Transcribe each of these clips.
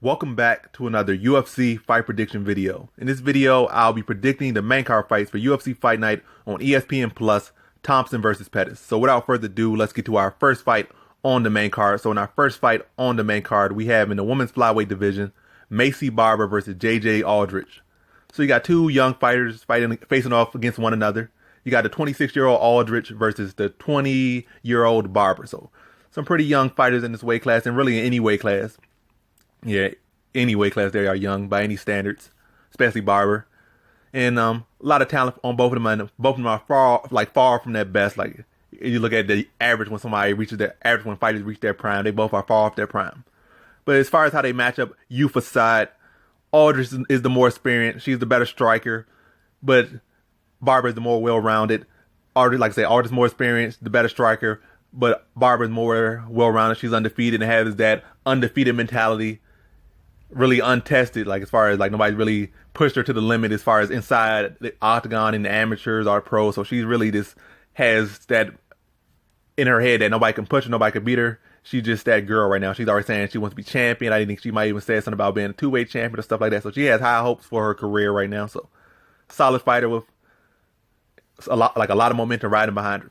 Welcome back to another UFC fight prediction video. In this video, I'll be predicting the main card fights for UFC Fight Night on ESPN Plus, Thompson versus Pettis. So without further ado, let's get to our first fight on the main card. So in our first fight on the main card, we have in the women's flyweight division, Barber versus JJ Aldrich. So you got two young fighters facing off against one another. You got the 26-year-old Aldrich versus the 20-year-old Barber. So some pretty young fighters in this weight class, and really in any weight class. Yeah, any weight class they are young by any standards, especially Barber. And a lot of talent on both of them, and both of them are far from their best. Like, if you look at the average when fighters reach their prime, they both are far off their prime. But as far as how they match up youth aside, Aldrich is the more experienced. She's the better striker, but Barber is the more well-rounded. Aldrich is more experienced, the better striker, but Barber is more well-rounded. She's undefeated and has that undefeated mentality, really untested, like as far as like nobody really pushed her to the limit as far as inside the octagon in the amateurs or pros. So she's really just has that in her head that nobody can push her, nobody can beat her. She's just that girl right now. She's already saying she wants to be champion. I think she might even say something about being a two-weight champion or stuff like that. So she has high hopes for her career right now. So solid fighter with a lot of momentum riding behind her.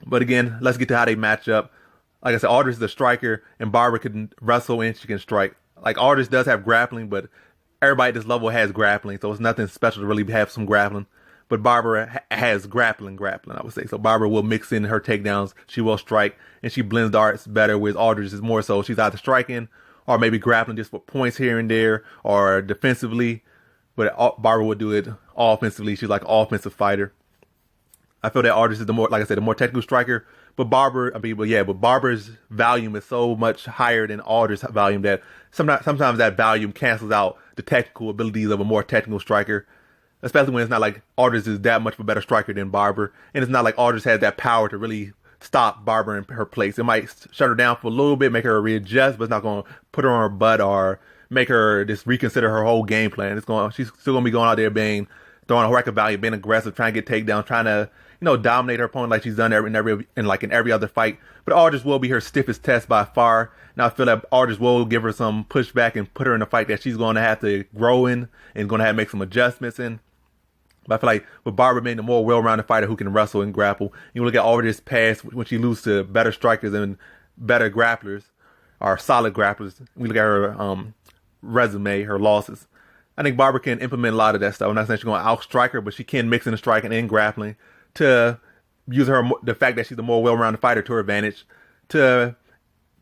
But again, let's get to how they match up. Like I said, Aldrich is the striker, and Barber can wrestle and she can strike. Like, Aldrich does have grappling, but everybody at this level has grappling, so it's nothing special to really have some grappling. But Barber has grappling, I would say. So Barber will mix in her takedowns, she will strike, and she blends the arts better, whereas Aldrich is more so she's either striking or maybe grappling just for points here and there or defensively. But Barber would do it offensively. She's like an offensive fighter. I feel that Aldrich is the more technical striker. But Barber's volume is so much higher than Aldrich's volume that sometimes that volume cancels out the technical abilities of a more technical striker. Especially when it's not like Aldrich is that much of a better striker than Barber. And it's not like Aldrich has that power to really stop Barber in her place. It might shut her down for a little bit, make her readjust, but it's not going to put her on her butt or make her just reconsider her whole game plan. She's still going to be going out there throwing a record value, being aggressive, trying to get takedowns, trying to dominate her opponent like she's done in every other fight. But Aldrich will be her stiffest test by far. Now I feel that Aldrich will give her some pushback and put her in a fight that she's going to have to grow in and going to have to make some adjustments in. But I feel like with Barber being the more well-rounded fighter who can wrestle and grapple, you look at Aldrich's past when she loses to better strikers and better grapplers, or solid grapplers. We look at her resume, her losses. I think Barber can implement a lot of that stuff. I'm not saying she's going to out-strike her, but she can mix in the striking and grappling to use the fact that she's a more well-rounded fighter to her advantage to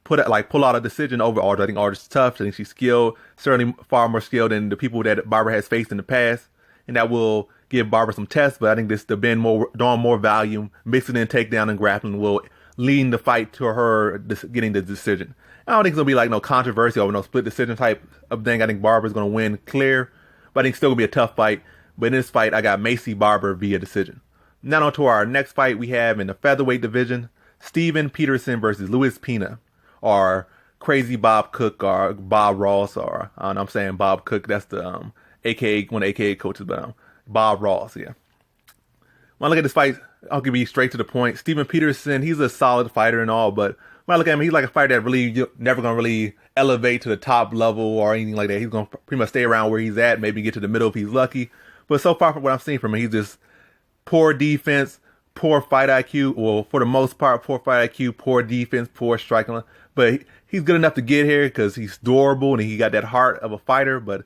pull out a decision over Aldrich. I think Aldrich is tough. I think she's skilled, certainly far more skilled than the people that Barber has faced in the past, and that will give Barber some tests. But I think throwing more volume, mixing in takedown and grappling will lead the fight to her getting the decision. I don't think it's going to be no controversy over no split decision type of thing. I think Barber's going to win clear, but I think it's still going to be a tough fight. But in this fight, I got Barber via decision. Now on to our next fight we have in the featherweight division, Peterson versus Pena, or Crazy Bob Cook, or Bob Ross, or I'm saying Bob Cook. That's the one of the AKA coaches, but Bob Ross, yeah. When I look at this fight, I'll give you straight to the point. Peterson, he's a solid fighter and all, but when I look at him, he's like a fighter that really never going to really elevate to the top level or anything like that. He's going to pretty much stay around where he's at, maybe get to the middle if he's lucky. But so far from what I've seen from him, he's just poor defense, poor fight IQ. Well, for the most part, poor fight IQ, poor defense, poor striking. But he's good enough to get here because he's durable and he got that heart of a fighter, but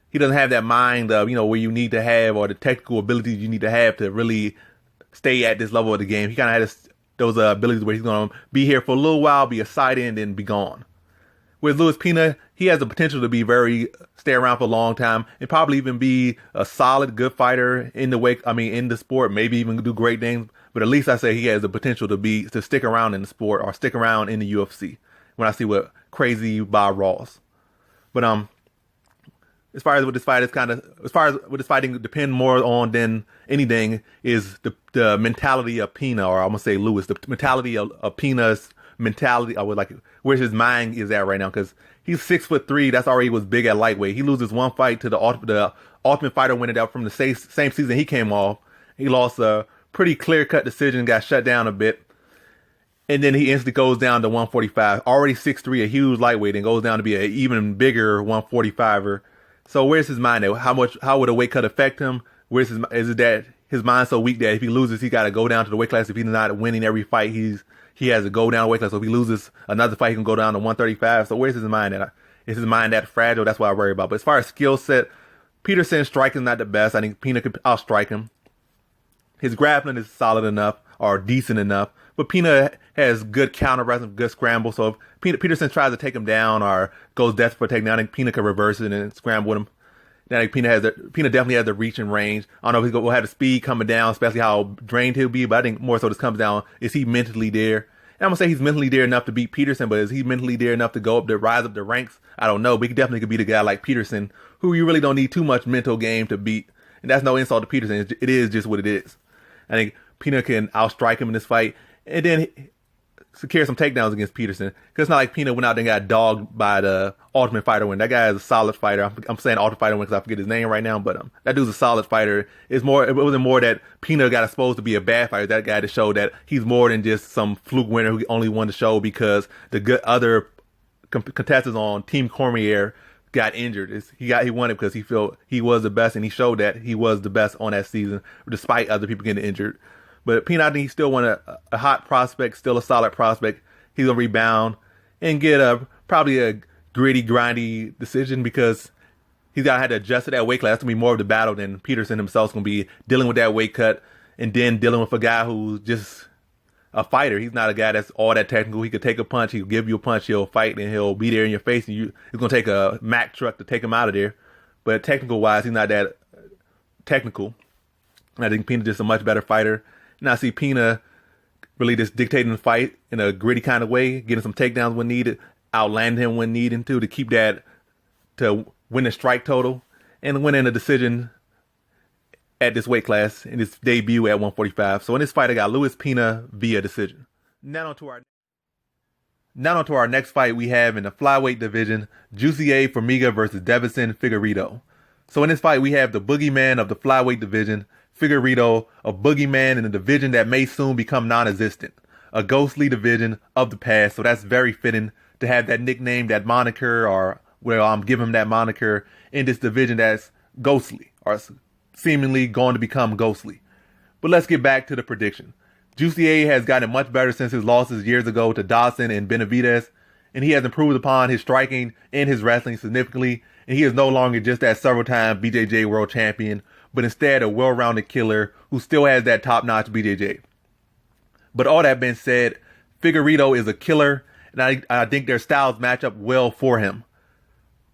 he doesn't have that mind of, where you need to have, or the technical abilities you need to have to really stay at this level of the game. He kind of has those abilities where he's going to be here for a little while, be a side end, and be gone. With Pena, he has the potential to stay around for a long time and probably even be a solid, good fighter in the sport, maybe even do great things. But at least I say he has the potential to stick around in the sport or stick around in the UFC when I see what Crazy Bob Ross. But as far as with this fighting depend more on than anything is the mentality of Pena, or I'm gonna say Lewis, the mentality of Pena's mentality. I would where his mind is at right now, because he's 6'3". That's already was big at lightweight. He loses one fight to the Ultimate Fighter winner that from the same season he came off. He lost a pretty clear cut decision, got shut down a bit. And then he instantly goes down to 145. Already 6'3", a huge lightweight, and goes down to be an even bigger 145er. So where's his mind at? How would a weight cut affect him? Is it that his mind's so weak that if he loses, he got to go down to the weight class? If he's not winning every fight, he has to go down weight class. So if he loses another fight, he can go down to 135. So where's his mind at? Is his mind that fragile? That's what I worry about. But as far as skill set, Peterson's striking is not the best. I think Pena could outstrike him. His grappling is solid enough or decent enough. But Pena has good counter wrestling, good scramble. So if Peterson tries to take him down or goes desperate for takedown, I think Pena can reverse it and scramble with him. I think Pena definitely has the reach and range. I don't know if he'll have the speed coming down, especially how drained he'll be. But I think more so this comes down, is he mentally there? And I'm going to say he's mentally there enough to beat Peterson, but is he mentally there enough to rise up the ranks? I don't know, but he definitely could beat a guy like Peterson, who you really don't need too much mental game to beat. And that's no insult to Peterson. It is just what it is. I think Pena can outstrike him in this fight and then secure some takedowns against Peterson. Because it's not like Pena went out there and got dogged by the Ultimate Fighter win. That guy is a solid fighter. I'm saying Ultimate Fighter win because I forget his name right now, but that dude's a solid fighter. It wasn't more that Pena got exposed to be a bad fighter. That guy to show that he's more than just some fluke winner who only won the show because the good other contestants on Team Cormier got injured. He won it because he felt he was the best, and he showed that he was the best on that season despite other people getting injured. But Pena, I think he's still a hot prospect, still a solid prospect. He's going to rebound and get probably a gritty, grindy decision because he's going to have to adjust to that weight class. That's going to be more of the battle than Peterson himself is going to be dealing with that weight cut and then dealing with a guy who's just a fighter. He's not a guy that's all that technical. He could take a punch. He'll give you a punch. He'll fight, and he'll be there in your face. And it's going to take a Mack truck to take him out of there. But technical-wise, he's not that technical. And I think Pena's just a much better fighter. And I see Pena really just dictating the fight in a gritty kind of way, getting some takedowns when needed, outlanding him when needed to keep that, to win the strike total, and winning a decision at this weight class in his debut at 145. So in this fight, I got Luis Pena via decision. Now on to our next fight we have in the flyweight division, Jussier Formiga versus Deiveson Figueiredo. So in this fight, we have the boogeyman of the flyweight division, Figueiredo, a boogeyman in a division that may soon become non-existent, a ghostly division of the past. So that's very fitting to have that nickname, that moniker, or give him that moniker in this division that's ghostly or seemingly going to become ghostly. But let's get back to the prediction. Jussier has gotten much better since his losses years ago to Dawson and Benavidez, and he has improved upon his striking and his wrestling significantly, and he is no longer just that several-time BJJ world champion, but instead a well-rounded killer who still has that top-notch BJJ. But all that being said, Figueiredo is a killer, and I think their styles match up well for him.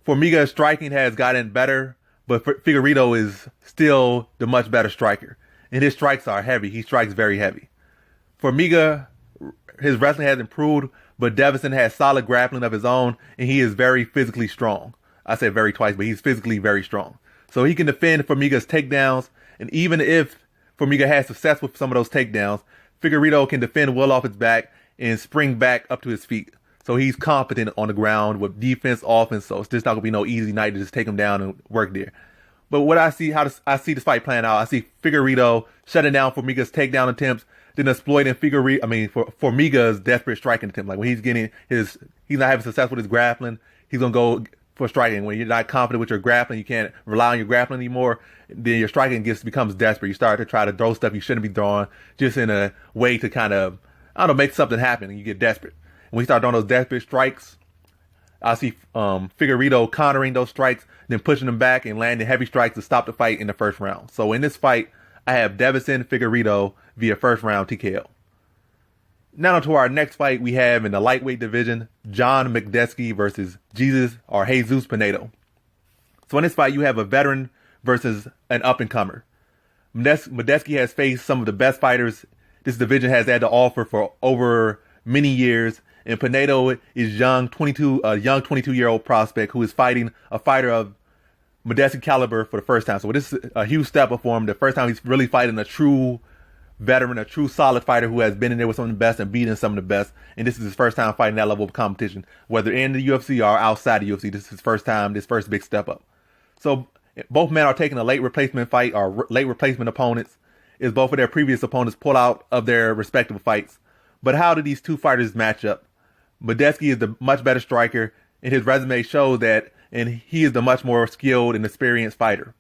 Formiga's striking has gotten better, but Figueiredo is still the much better striker. And his strikes are heavy. He strikes very heavy. Formiga, his wrestling has improved, but Deiveson has solid grappling of his own, and he is very physically strong. I said very twice, but he's physically very strong. So he can defend Formiga's takedowns, and even if Formiga has success with some of those takedowns, Figueiredo can defend well off his back and spring back up to his feet. So he's competent on the ground with defense, offense, so it's just not going to be no easy night to just take him down and work there. But what I see this fight playing out, I see Figueiredo shutting down Formiga's takedown attempts, then exploiting Formiga's desperate striking attempt. Like when he's not having success with his grappling, he's going to go for striking. When you're not confident with your grappling, you can't rely on your grappling anymore, then your striking becomes desperate. You start to try to throw stuff you shouldn't be throwing just in a way to kind of, make something happen, and you get desperate. And when you start throwing those desperate strikes, I see Figueiredo countering those strikes, then pushing them back and landing heavy strikes to stop the fight in the first round. So in this fight, I have Deiveson Figueiredo via first round TKO. Now to our next fight we have in the lightweight division, John Makdessi versus Jesus Pinedo. So in this fight, you have a veteran versus an up-and-comer. Makdessi has faced some of the best fighters this division has had to offer for over many years, and Pinedo is a young 22-year-old prospect who is fighting a fighter of Makdessi caliber for the first time. So this is a huge step up for him. The first time he's really fighting a true veteran, a true solid fighter who has been in there with some of the best and beaten some of the best. And this is his first time fighting that level of competition, whether in the UFC or outside the UFC. This is his first time, this first big step up. So both men are taking a late replacement fight or late replacement opponents, as both of their previous opponents pull out of their respective fights. But how do these two fighters match up? Makdessi is the much better striker, and his resume shows that, and he is the much more skilled and experienced fighter.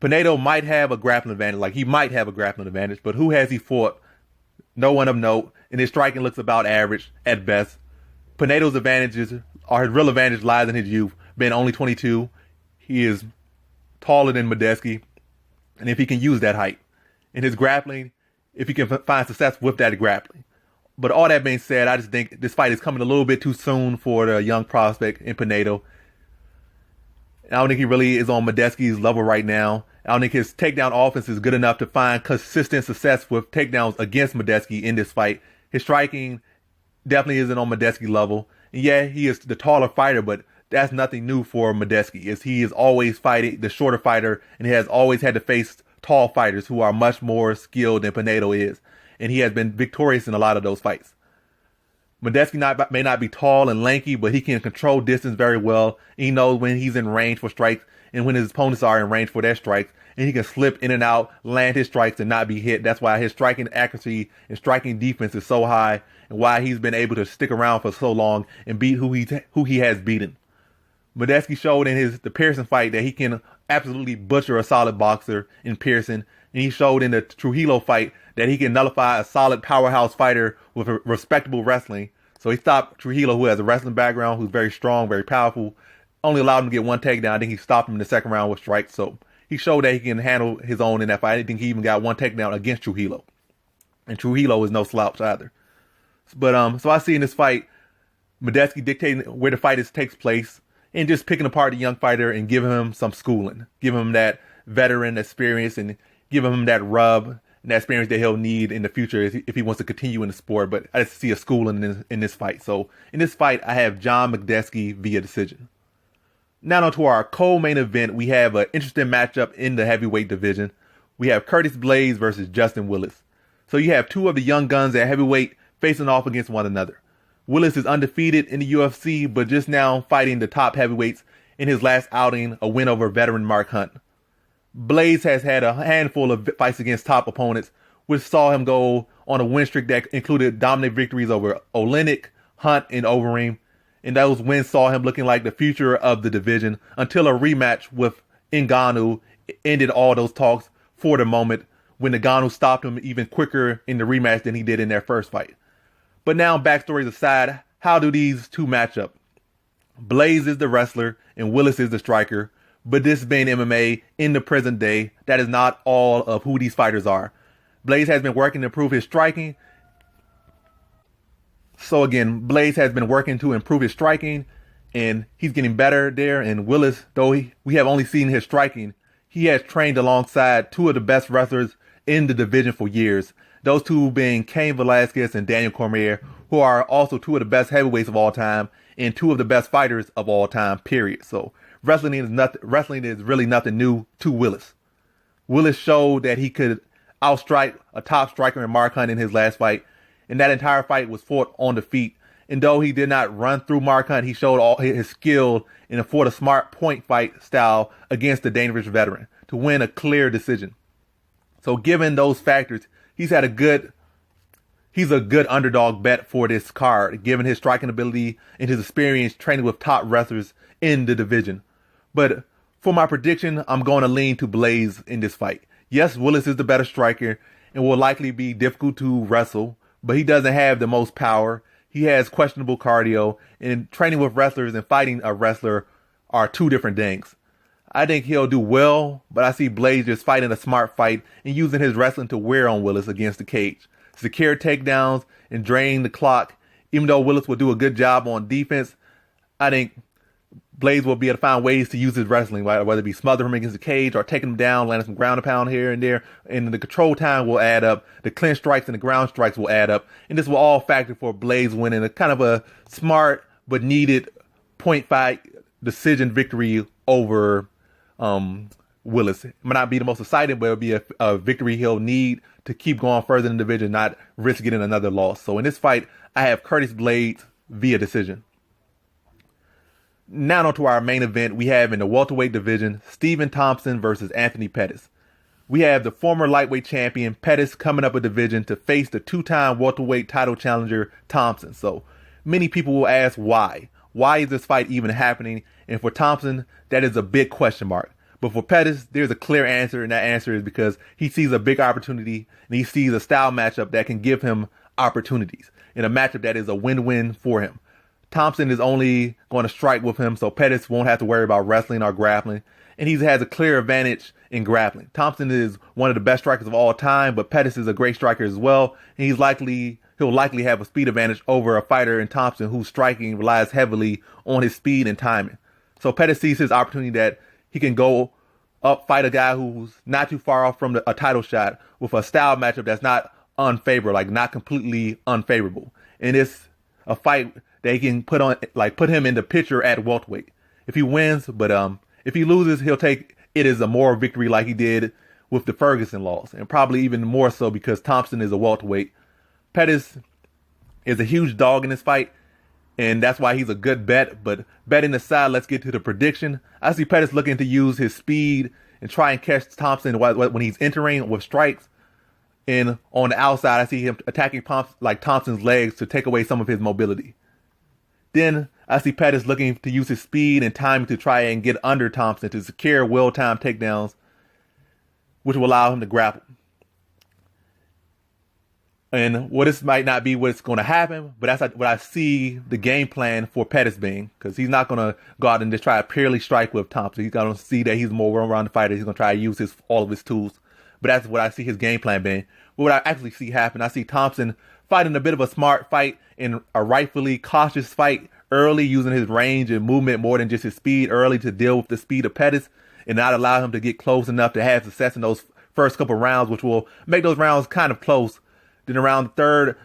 Pindeo might have a grappling advantage, but who has he fought? No one of note, and his striking looks about average at best. Pindeo's advantages, or his real advantage, lies in his youth. Being only 22, he is taller than Makdessi, and if he can use that height. In his grappling, if he can find success with that grappling. But all that being said, I just think this fight is coming a little bit too soon for the young prospect in Pindeo. I don't think he really is on Makdessi's level right now. I don't think his takedown offense is good enough to find consistent success with takedowns against Makdessi in this fight. His striking definitely isn't on Makdessi level. And yeah, he is the taller fighter, but that's nothing new for Makdessi. He is always fighting the shorter fighter, and he has always had to face tall fighters who are much more skilled than Pindeo is. And he has been victorious in a lot of those fights. Makdessi may not be tall and lanky, but he can control distance very well. He knows when he's in range for strikes and when his opponents are in range for their strikes. And he can slip in and out, land his strikes, and not be hit. That's why his striking accuracy and striking defense is so high, and why he's been able to stick around for so long and beat who he has beaten. Makdessi showed in the Peterson fight that he can absolutely butcher a solid boxer in Peterson. And he showed in the Trujillo fight that he can nullify a solid powerhouse fighter with a respectable wrestling. So he stopped Trujillo, who has a wrestling background, who's very strong, very powerful. Only allowed him to get one takedown. I think he stopped him in the second round with strikes. So he showed that he can handle his own in that fight. I think he even got one takedown against Trujillo. And Trujillo is no slouch either. But so I see in this fight, Makdessi dictating where the fight takes place and just picking apart the young fighter and giving him some schooling. Giving him that veteran experience and giving him that rub and that experience that he'll need in the future if he wants to continue in the sport. But I just see a schooling in this fight. So in this fight, I have John Makdessi via decision. Now on to our co-main event, we have an interesting matchup in the heavyweight division. We have Curtis Blaydes versus Justin Willis. So you have two of the young guns at heavyweight facing off against one another. Willis is undefeated in the UFC, but just now fighting the top heavyweights in his last outing, a win over veteran Mark Hunt. Blaydes has had a handful of fights against top opponents, which saw him go on a win streak that included dominant victories over Olenek, Hunt, and Overeem. And those wins saw him looking like the future of the division until a rematch with Ngannou ended all those talks for the moment, when Ngannou stopped him even quicker in the rematch than he did in their first fight. But now, backstories aside, how do these two match up? Blaydes is the wrestler and Willis is the striker. But this being MMA in the present day, that is not all of who these fighters are. Blaydes has been working to improve his striking. So again, Blaydes has been working to improve his striking, and he's getting better there. And Willis, though we have only seen his striking, he has trained alongside two of the best wrestlers in the division for years. Those two being Cain Velasquez and Daniel Cormier, who are also two of the best heavyweights of all time and two of the best fighters of all time, period. So wrestling is really nothing new to Willis. Willis showed that he could outstrike a top striker in Mark Hunt in his last fight, and that entire fight was fought on the feet. And though he did not run through Mark Hunt, he showed all his skill and fought a smart point fight style against the dangerous veteran to win a clear decision. So given those factors, he's a good underdog bet for this card, given his striking ability and his experience training with top wrestlers in the division. But for my prediction, I'm going to lean to Blaydes in this fight. Yes, Willis is the better striker and will likely be difficult to wrestle, but he doesn't have the most power. He has questionable cardio, and training with wrestlers and fighting a wrestler are two different things. I think he'll do well, but I see Blaydes just fighting a smart fight and using his wrestling to wear on Willis against the cage. Secure takedowns and drain the clock. Even though Willis will do a good job on defense, I think Blaydes will be able to find ways to use his wrestling, whether it be smother him against the cage or taking him down, landing some ground and pound here and there. And the control time will add up. The clinch strikes and the ground strikes will add up. And this will all factor for Blaydes winning a kind of a smart but needed point fight decision victory over Willis. It might not be the most exciting, but it'll be a victory he'll need to keep going further in the division, not risk getting another loss. So in this fight, I have Curtis Blaydes via decision. Now on to our main event, we have in the welterweight division, Stephen Thompson versus Anthony Pettis. we have the former lightweight champion Pettis coming up a division to face the two-time welterweight title challenger Thompson. So many people will ask why. Why is this fight even happening? And for Thompson, that is a big question mark. But for Pettis, there's a clear answer, and that answer is because he sees a big opportunity and he sees a style matchup that can give him opportunities in a matchup that is a win-win for him. Thompson is only going to strike with him, so Pettis won't have to worry about wrestling or grappling, and he has a clear advantage in grappling. Thompson is one of the best strikers of all time, but Pettis is a great striker as well, and he'll likely have a speed advantage over a fighter in Thompson whose striking relies heavily on his speed and timing. So Pettis sees his opportunity that he can go up, fight a guy who's not too far off from a title shot with a style matchup that's not unfavorable, like not completely unfavorable. And it's a fight that he can put him in the picture at welterweight. If he wins, but if he loses, he'll take it as a moral victory like he did with the Ferguson loss, and probably even more so because Thompson is a welterweight. Pettis is a huge dog in this fight, and that's why he's a good bet. But betting aside, let's get to the prediction. I see Pettis looking to use his speed and try and catch Thompson when he's entering with strikes. And on the outside, I see him attacking Thompson's legs to take away some of his mobility. Then I see Pettis looking to use his speed and timing to try and get under Thompson to secure well-timed takedowns, which will allow him to grapple. And this might not be what's going to happen, but that's what I see the game plan for Pettis being, because he's not going to go out and just try to purely strike with Thompson. He's going to see that he's a more well-rounded fighter. He's going to try to use all of his tools. But that's what I see his game plan being. But what I actually see happen, I see Thompson fighting a bit of a smart fight and a rightfully cautious fight early, using his range and movement more than just his speed early to deal with the speed of Pettis and not allow him to get close enough to have success in those first couple rounds, which will make those rounds kind of close. Then around the third,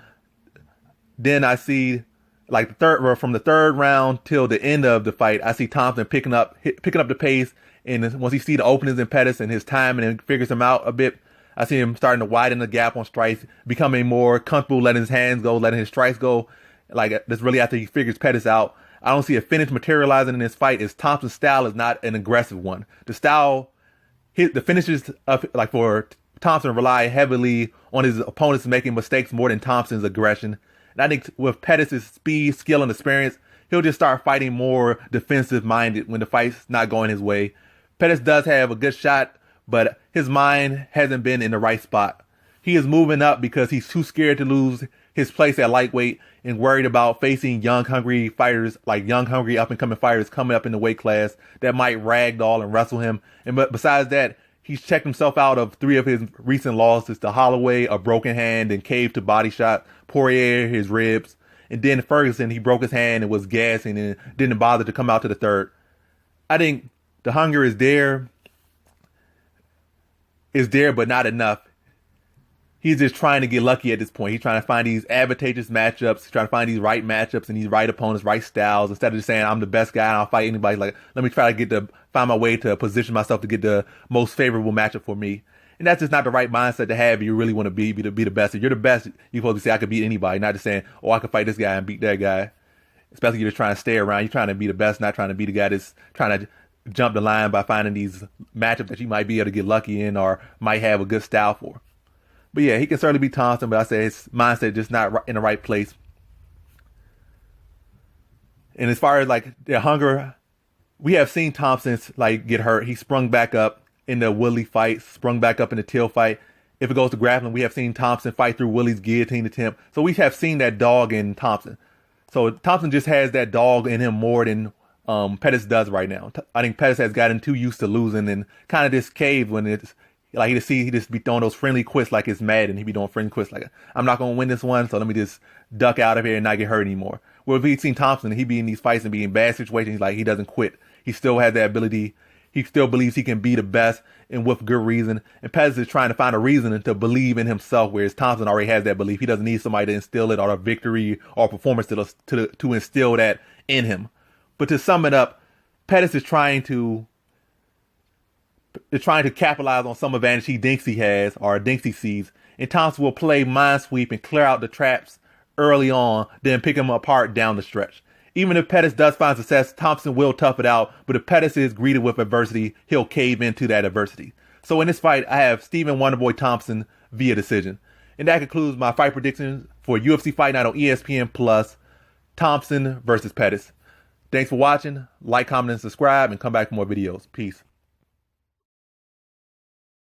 then I see from the third round till the end of the fight, I see Thompson picking up the pace. And once he sees the openings in Pettis and his timing and figures him out a bit, I see him starting to widen the gap on strikes, becoming more comfortable letting his hands go, letting his strikes go. That's really after he figures Pettis out. I don't see a finish materializing in this fight, as Thompson's style is not an aggressive one. The finishes for Thompson rely heavily on his opponents making mistakes more than Thompson's aggression. And I think with Pettis' speed, skill, and experience, he'll just start fighting more defensive-minded when the fight's not going his way. Pettis does have a good shot, but his mind hasn't been in the right spot. He is moving up because he's too scared to lose his place at lightweight and worried about facing young, hungry fighters, up-and-coming fighters coming up in the weight class that might ragdoll and wrestle him. But besides that, he's checked himself out of 3 of his recent losses to Holloway, a broken hand and cave to body shot, Poirier, his ribs, and then Ferguson, he broke his hand and was gassing and didn't bother to come out to the third. I think the hunger is there, but not enough. He's just trying to get lucky at this point. He's trying to find these advantageous matchups. He's trying to find these right matchups and these right opponents, right styles, instead of just saying, I'm the best guy and I'll fight anybody. Let me try to find my way to position myself to get the most favorable matchup for me. And that's just not the right mindset to have if you really want to be the best. If you're the best, you're supposed to say, I could beat anybody, not just saying, I can fight this guy and beat that guy. Especially if you're just trying to stay around. You're trying to be the best, not trying to be the guy that's trying to jump the line by finding these matchups that you might be able to get lucky in or might have a good style for. But yeah, he can certainly beat Thompson, but I say his mindset just not in the right place. And as far as their hunger, we have seen Thompson get hurt. He sprung back up in the Willie fight, sprung back up in the Till fight. If it goes to grappling, we have seen Thompson fight through Willie's guillotine attempt. So we have seen that dog in Thompson. So Thompson just has that dog in him more than Pettis does right now. I think Pettis has gotten too used to losing and kind of just caved when it's he just be throwing those friendly quits like it's mad, and he be doing friendly quits I'm not going to win this one, so let me just duck out of here and not get hurt anymore. Where if he'd seen Thompson, he'd be in these fights and be in bad situations, he doesn't quit. He still has that ability. He still believes he can be the best, and with good reason. And Pettis is trying to find a reason to believe in himself, whereas Thompson already has that belief. He doesn't need somebody to instill it or a victory or performance to instill that in him. But to sum it up, Pettis is trying to capitalize on some advantage he thinks he has or thinks he sees. And Thompson will play mind sweep and clear out the traps early on, then pick him apart down the stretch. Even if Pettis does find success, Thompson will tough it out. But if Pettis is greeted with adversity, he'll cave into that adversity. So in this fight, I have Stephen Wonderboy Thompson via decision. And that concludes my fight predictions for UFC Fight Night on ESPN Plus, Thompson versus Pettis. Thanks for watching. Like, comment, and subscribe, and come back for more videos. Peace.